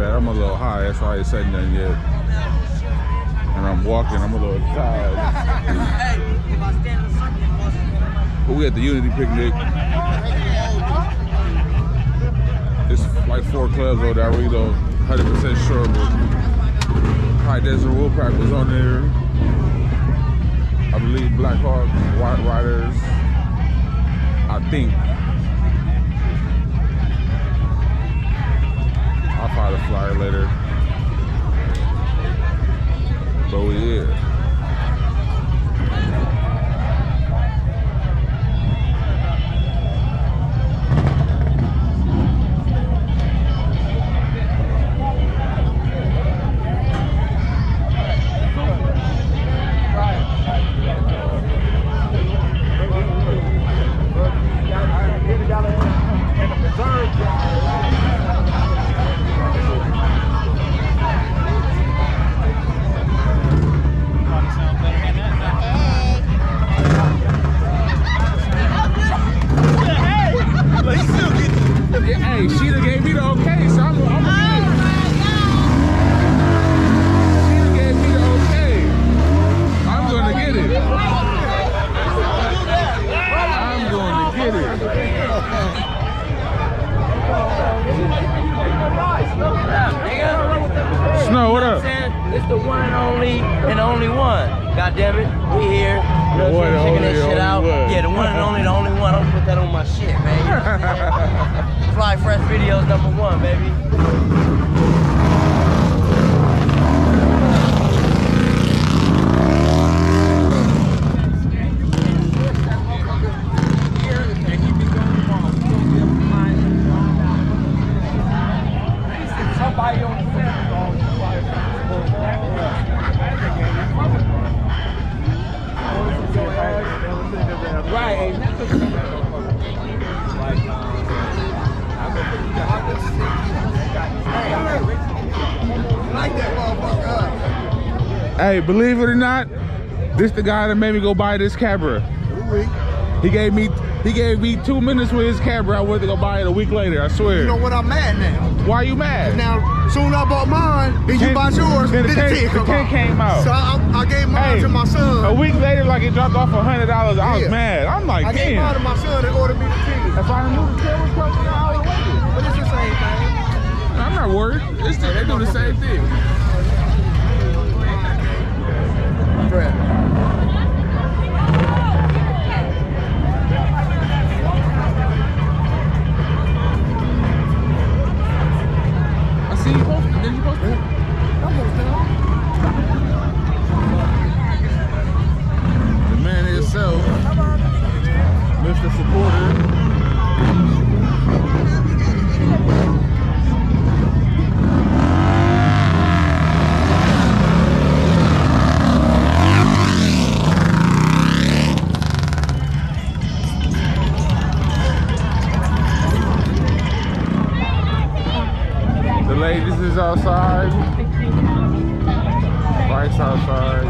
bad. I'm a little high. That's why I ain't said nothing yet. And I'm walking. I'm a little tired. We at the Unity picnic. It's like 4 clubs over there. I really don't 100% sure, but High Desert Wolfpack was on there. I believe Black Hawk, White Riders. I think. I'll find a flyer later. But we here. Hey, she done gave me the okay, so I'm gonna get it. She done gave me the okay. I'm gonna get it. I'm going to get it. Snow, what up? It's the one and only one. God damn it, we here. You know what I'm saying? Checking that shit out. Yeah, the one and only one. I'll put that on my shit, man. Fly Fresh Videos #1, baby. Somebody on the right. Hey, believe it or not, this the guy that made me go buy this Cabra. He gave me 2 minutes with his Cabra. I went to go buy it a week later, I swear. You know what, I'm mad now. Why are you mad? Now, soon I bought mine, then you bought yours, then the 10 came out. So I gave mine to my son. A week later, like it dropped off $100, I was mad. I'm like, I gave mine to my son and ordered me the 10. If I knew the 10 was coming out, I would have waited. But it's the same thing. I'm not worried. They do the same thing. Brett. I see you posted. Did you post it? The man himself, Mr. Supporter. The ladies is outside. Bike's outside.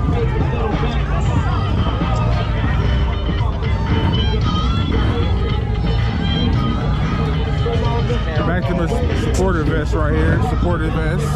Back to the supporter vest right here. Supporter vest.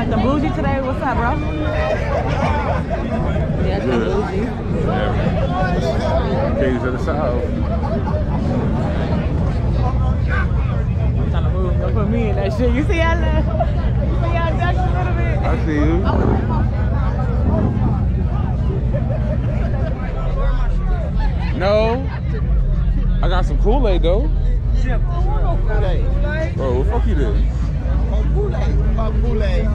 like the bougie today? What's up, bro? Yeah, the bougie. Yeah. Kings of the South. I'm trying to move. Don't put me in that shit. You see how I ducked a little bit? I see you. No. I got some Kool-Aid though. Bro, what the fuck you did? Kool-Aid.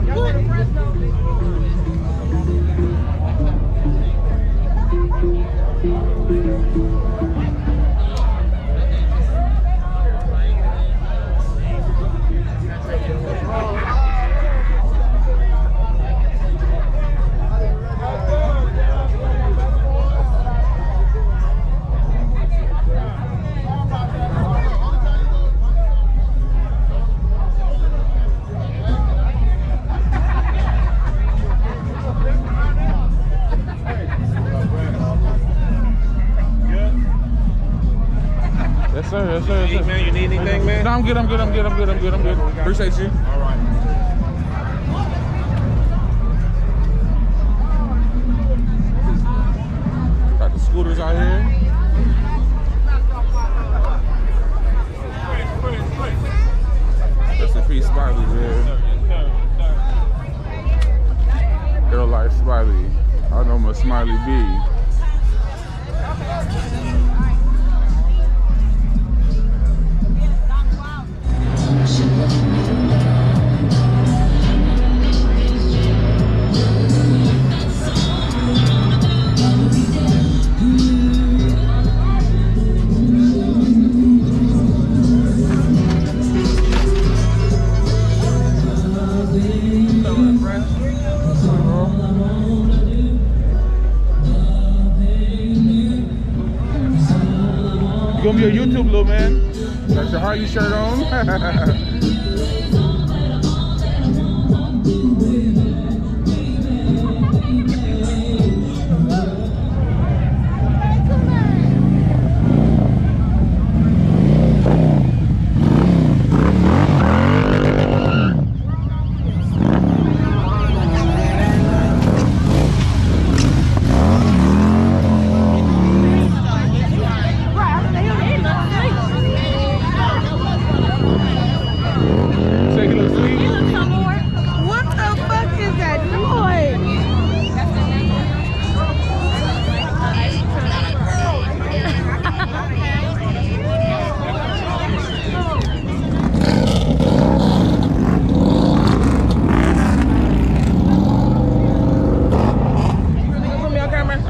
Yes, sir. Yes, sir. Yes, sir. Man, you need anything, man? No, I'm good. I'm good. I'm good. I'm good. I'm good. I'm good. Appreciate you. All right. Got the scooters out here. Rest in peace, Smiley, man. Girl like Smiley. I know my Smiley B. You gonna be on YouTube, little man? Got your Harley shirt on?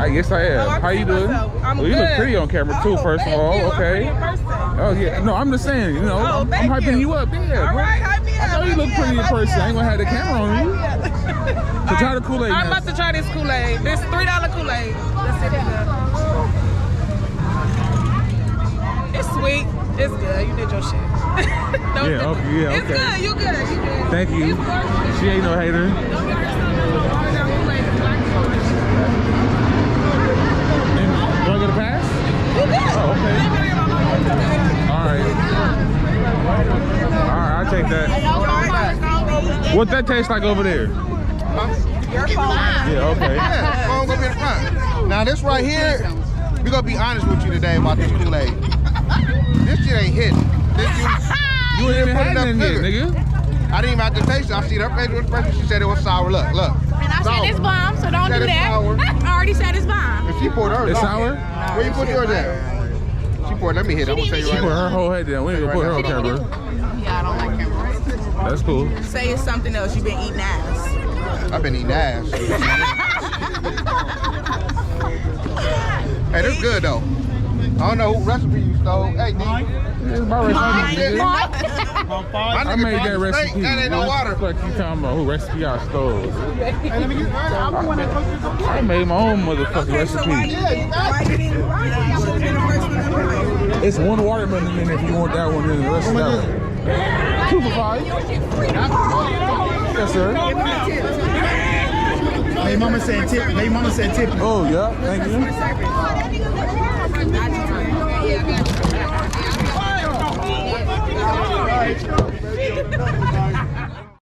Yes, I am. How you doing? I'm well, you look pretty on camera too, first of all. Okay. Oh yeah. No, I'm just saying, you know, I'm hyping you up. Yeah. All right, hype me up. I know you look pretty in person. I ain't gonna have the camera on you. So try the Kool-Aid. I'm about to try this Kool-Aid. This $3 Kool-Aid. Let's sit down. It's sweet. It's good. You did your shit. Yeah, okay, yeah, It's okay. good. You good. You good. Thank you. It's worth it. She ain't no hater. Don't get her Do I get a pass? You good. Oh, okay. All right. All right, I'll take that. What that taste like over there? Your phone. Yeah, okay. Yeah, phone gonna be in the front. Now this right here, we gonna be honest with you today about this Kool-Aid. This shit ain't hitting. You ain't even put had enough nothing yet, sugar. nigga. I didn't even have to taste it. I see her face with the person. She said it was sour. Look. And I said it's bomb, so don't Said do it's that. sour. I already said it's bomb. And she poured hers. It's out. sour? Where you put yours at? She poured. Let me hit it. I'm gonna tell you She right put now. her whole head down. We ain't gonna put her on camera. Yeah, I don't like cameras. That's cool. Say it's something else. You've been eating ass. I've been eating ass. Hey, this good though. I don't know who recipe you stole. Hey, D. It's my recipe. nigga. My I nigga made that tried to recipe. steak, That ain't no water. What the fuck you talking about? Who recipe I stole? Hey, let me get I made my own motherfucking recipe. Why you didn't write it? You should have been the first one to write it. It's one watermelon in if you want that one, then the rest of that one. 2 for $5. Yes, sir. Hey, mama said tip. Hey, mama said tip. Oh, yeah. Thank you.